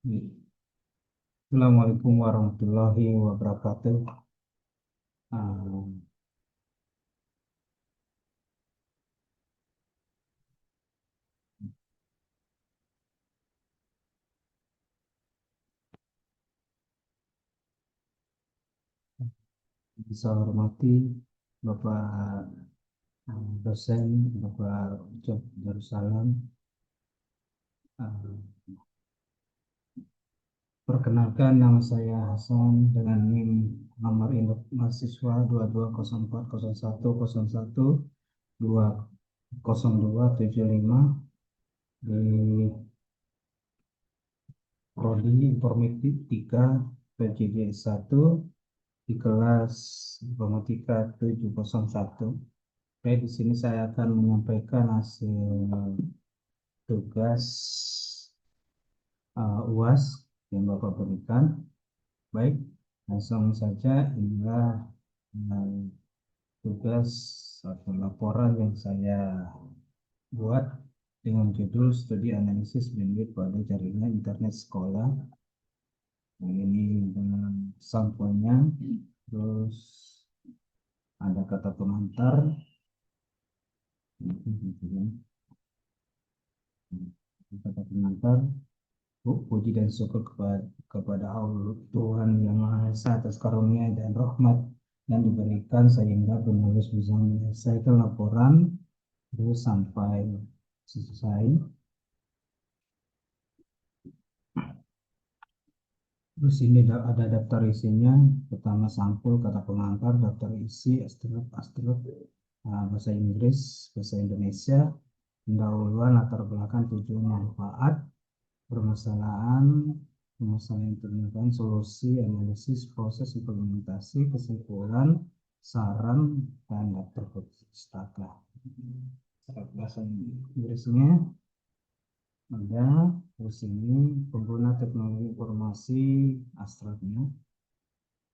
Assalamualaikum warahmatullahi wabarakatuh. Ah, saya hormati Bapak dosen, Bapak Ucap Darussalam. Ah, Perkenalkan, nama saya Hasan dengan NIM nomor induk mahasiswa 22040111020275 di Prodi Informatik 3 PJJ 1 di kelas Informatika 701. Oke, di sini saya akan menyampaikan hasil tugas UAS yang Bapak berikan. Baik, langsung saja inilah eh, tugas atau laporan yang saya buat dengan judul Studi Analisis Bandwidth pada Jaringan Internet Sekolah. Nah, ini dengan sampelnya, terus ada kata pengantar, kata pengantar. Puji dan syukur kepada Allah Tuhan Yang Maha Esa atas karunia dan rahmat yang diberikan sehingga penulis bisa menyelesaikan laporan terus sampai selesai. Terus ini ada daftar isinya. Pertama sampul, kata pengantar, daftar isi, astrolog, bahasa Inggris, bahasa Indonesia, pendahuluan, latar belakang, tujuan, manfaat, permasalahan, permasalahan implementasi, solusi, analisis, proses implementasi, kesimpulan, saran, dan daftar pustaka. Bahasa Inggrisnya ada, terus ini pengguna teknologi informasi Astradnya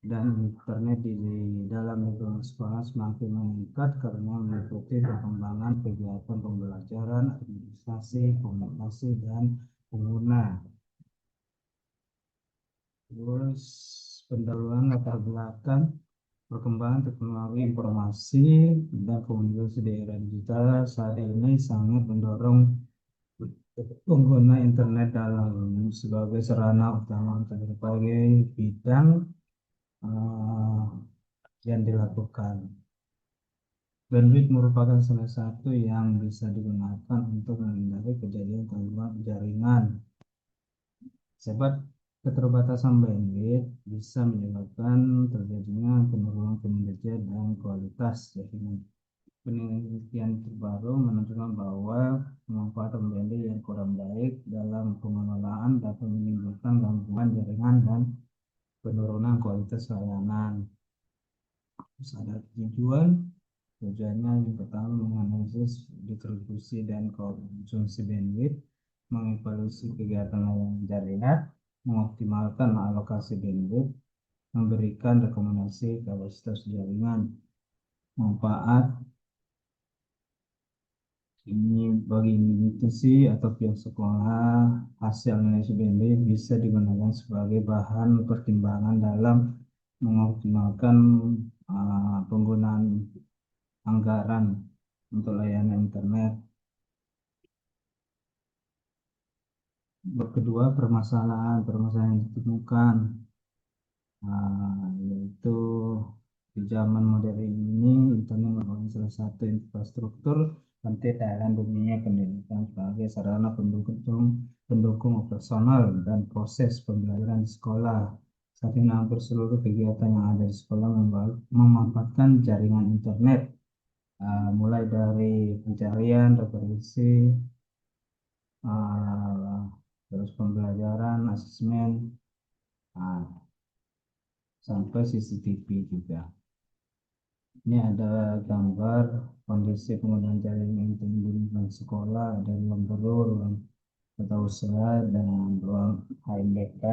dan internet di dalam lingkungan sekolah semakin meningkat karena mengikuti perkembangan kegiatan pembelajaran, administrasi, komunikasi, dan pengguna. Terus pendahuluan latar belakang perkembangan teknologi informasi dan komunikasi di era digital saat ini sangat mendorong pengguna internet dalam sebagai sarana utama untuk berbagai bidang eh, yang dilakukan. Bandwidth merupakan salah satu yang bisa digunakan untuk menghindari kejadian gangguan jaringan. Sebab keterbatasan bandwidth bisa menyebabkan terjadinya penurunan kinerja dan kualitas jaringan. Penelitian terbaru menunjukkan bahwa pemanfaatan bandwidth yang kurang baik dalam pengelolaan dapat menimbulkan gangguan jaringan dan penurunan kualitas layanan. Terus ada tujuannya yang pertama menganalisis distribusi dan konsumsi bandwidth, mengevaluasi kegiatan layanan jaringan, mengoptimalkan alokasi bandwidth, memberikan rekomendasi kapasitas jaringan. Manfaat ini bagi institusi atau pihak sekolah, hasil analisis bandwidth bisa digunakan sebagai bahan pertimbangan dalam mengoptimalkan penggunaan anggaran untuk layanan internet. Kedua, permasalahan yang ditemukan, yaitu di zaman modern ini internet merupakan salah satu infrastruktur penting dalam dunia pendidikan sebagai sarana pendukung operasional dan proses pembelajaran di sekolah. Saat ini hampir seluruh kegiatan yang ada di sekolah memanfaatkan jaringan internet, mulai dari pencarian, referensi, uh, terus pembelajaran, asesmen, uh, sampai CCTV juga. Ini ada gambar kondisi penggunaan jaringan internet di lingkungan sekolah, ada ruang guru, ruang tata usaha, dan ruang HMBK.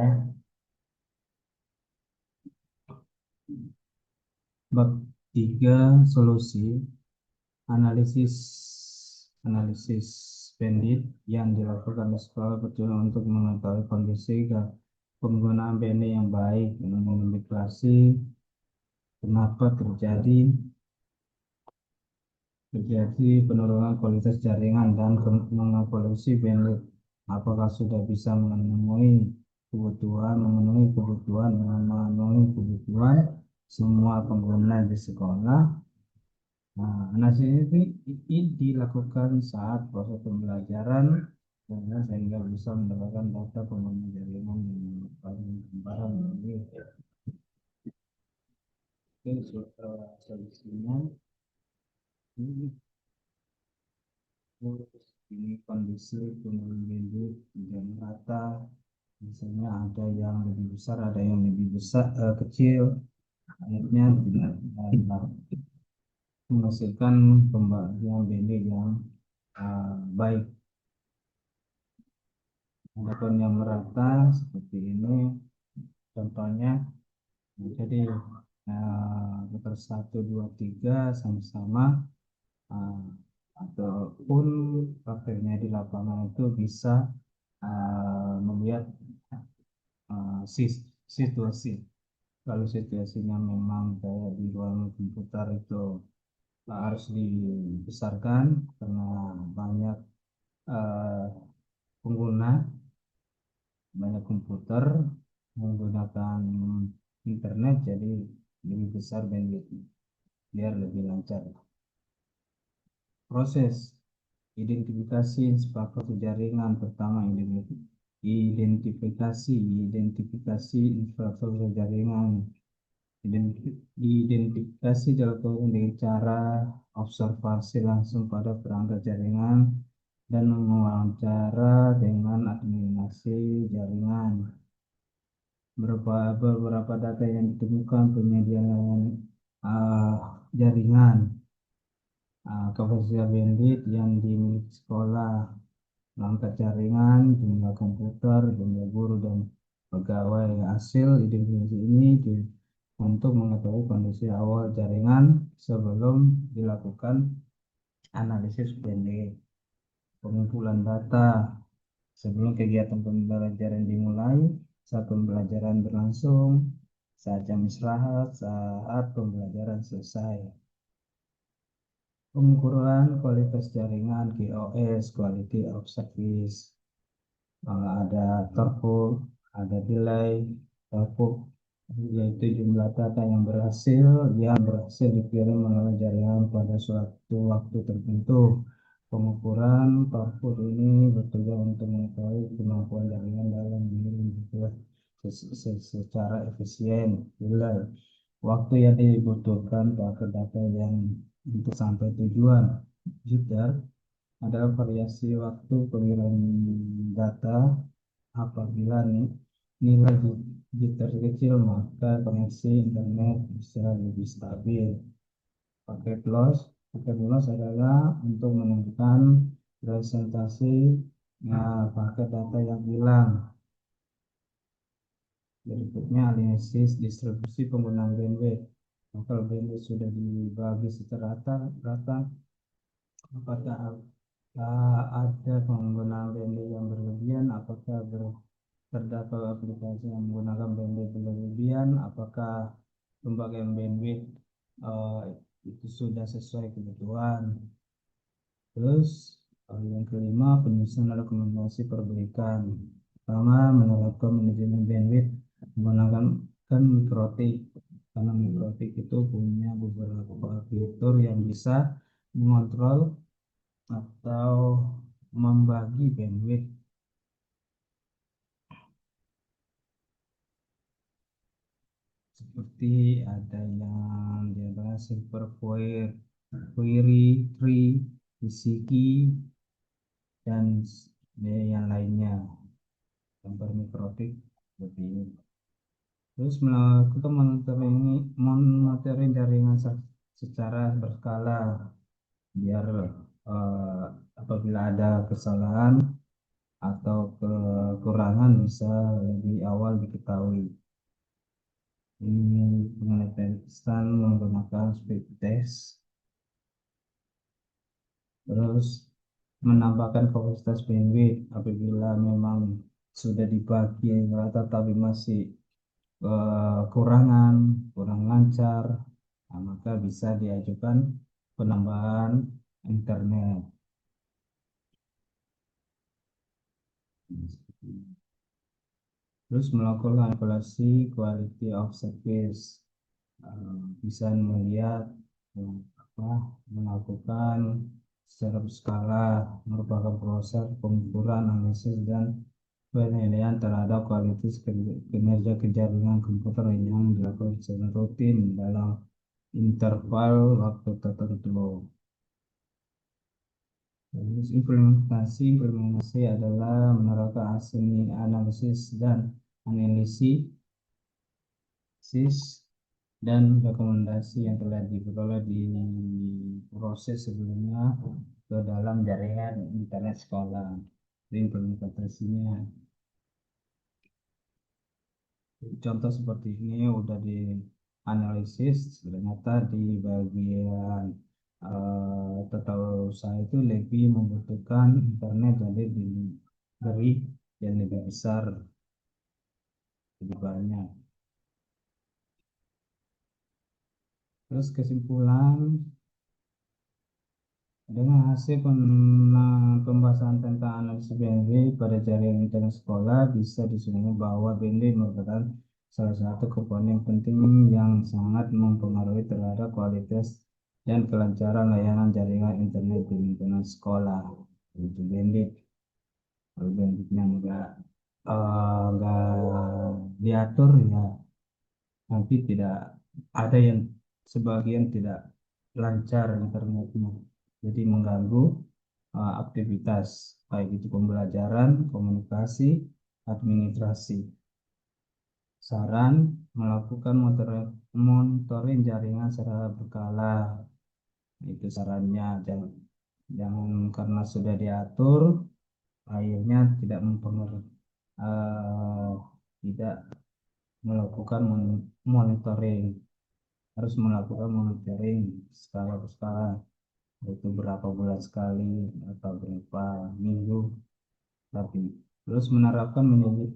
Bab 3, solusi, analisis, analisis bandwidth yang dilakukan di sekolah bertujuan untuk mengetahui kondisi penggunaan bandwidth yang baik, mengindikasi kenapa terjadi penurunan kualitas jaringan dan mengevaluasi bandwidth. Apakah sudah bisa memenuhi kebutuhan semua pengguna di sekolah. Nah, analisis ini dilakukan saat proses pembelajaran sehingga bisa mendapatkan data pengguna jaringan yang paling kembaran. Oke, solusinya ini. Terus ini kondisi penurunan bandwidth tidak merata. Misalnya ada yang lebih besar, ada yang lebih besar, kecil. Akhirnya tidak menghasilkan pembagian bandwidth yang baik. Adapun yang merata seperti ini, contohnya, jadi router 1, 2, 3 sama-sama, uh, ataupun prakteknya di lapangan itu bisa melihat situasi. Kalau situasinya memang kayak di ruang komputer itu harus dibesarkan karena banyak uh, pengguna, banyak komputer menggunakan internet, jadi lebih besar bandwidth biar lebih lancar. Proses identifikasi infrastruktur jaringan pertama, identifikasi infrastruktur jaringan. Identifikasi dilakukan dengan cara observasi langsung pada perangkat jaringan dan mewawancara dengan administrasi jaringan. Beberapa data yang ditemukan penyedia layanan jaringan, kapasitas bandwidth yang dimiliki sekolah, perangkat jaringan, jumlah komputer, jumlah guru dan pegawai. Hasil identifikasi ini untuk mengetahui kondisi awal jaringan sebelum dilakukan analisis bandwidth. Pengumpulan data sebelum kegiatan pembelajaran dimulai, saat pembelajaran berlangsung, saat jam istirahat, saat pembelajaran selesai. Pengukuran kualitas jaringan QoS, Quality of Service. Ada throughput, ada delay, throughput, yaitu jumlah data yang berhasil dikirim melalui jaringan pada suatu waktu tertentu. Pengukuran throughput ini bertujuan untuk mengetahui kemampuan jaringan dalam mengirim data secara efisien. Delay, waktu yang dibutuhkan pada data yang untuk sampai tujuan. Jitter adalah variasi waktu pengiriman data. Apabila nilai jitter kecil, maka koneksi internet bisa lebih stabil. Paket loss adalah untuk menentukan presentasi paket data yang hilang. Berikutnya analisis distribusi penggunaan bandwidth. Kalau bandwidth sudah dibagi secara rata, apakah ada penggunaan bandwidth yang berlebihan? Apakah terdapat aplikasi yang menggunakan bandwidth berlebihan? Apakah pembagian bandwidth itu sudah sesuai kebutuhan? Terus yang kelima, penyusunan rekomendasi perbaikan. Pertama, menerapkan manajemen bandwidth menggunakan mikrotik, karena mikrotik itu punya beberapa fitur yang bisa mengontrol atau membagi bandwidth. Seperti ada yang diantara server query, tree, key, dan yang lainnya. Gambar mikrotik seperti ini. Terus melakukan monitoring jaringan secara berkala biar apabila ada kesalahan atau kekurangan bisa lebih awal diketahui. Ini mengenai pesan menggunakan speed test. Terus menambahkan kapasitas bandwidth apabila memang sudah dibagi rata tapi masih kurangan, kurang lancar, nah, maka bisa diajukan penambahan internet. Terus melakukan evaluasi quality of service. Bisa melihat apa melakukan secara berskala merupakan proses pengukuran analisis dan penilaian terhadap kualitas kinerja jaringan komputer yang dilakukan secara rutin dalam interval waktu tertentu. Terus implementasi adalah menerapkan analisis dan analisis dan rekomendasi yang telah diperoleh di proses sebelumnya ke dalam jaringan internet sekolah. Jadi implementasinya, contoh seperti ini udah dianalisis, ternyata di bagian tata usaha itu lebih membutuhkan internet jadi diberi yang lebih besar, lebih banyak. Terus kesimpulan, dengan hasil pembahasan tentang analisis BNB pada jaringan internet sekolah, bisa disimpulkan bahwa BNB merupakan salah satu komponen penting yang sangat mempengaruhi terhadap kualitas dan kelancaran layanan jaringan internet di lingkungan sekolah. Itu BNB. Kalau BNB-nya nggak diatur ya nanti tidak ada yang sebagian tidak lancar internetnya, jadi mengganggu aktivitas baik itu pembelajaran, komunikasi, administrasi. Saran melakukan monitoring jaringan secara berkala. Itu sarannya, jangan karena sudah diatur akhirnya tidak mempengaruhi, eh, tidak melakukan monitoring. Harus melakukan monitoring skala per skala, yaitu berapa bulan sekali atau berapa minggu. Tapi terus menerapkan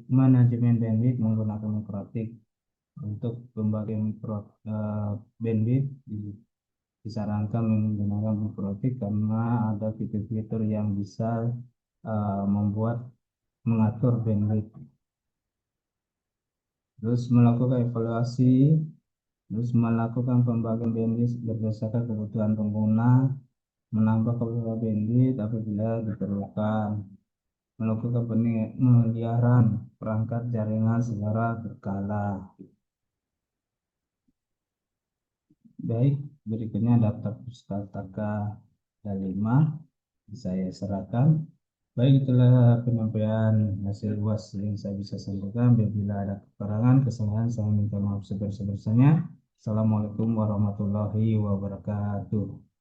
manajemen bandwidth menggunakan mikrotik untuk pembagian bandwidth disarankan menggunakan mikrotik karena ada fitur-fitur yang bisa membuat mengatur bandwidth. Terus melakukan evaluasi, terus melakukan pembagian bandwidth berdasarkan kebutuhan pengguna, menambah kapasitas bandwidth apabila diperlukan, melakukan pemeliharaan perangkat jaringan secara berkala. Baik, berikutnya daftar pustaka D5 saya serahkan. Baik, itulah penyampaian hasil UAS yang saya bisa sampaikan. Bila ada kekurangan, kesalahan, saya minta maaf sebesar-besarnya. Assalamualaikum warahmatullahi wabarakatuh.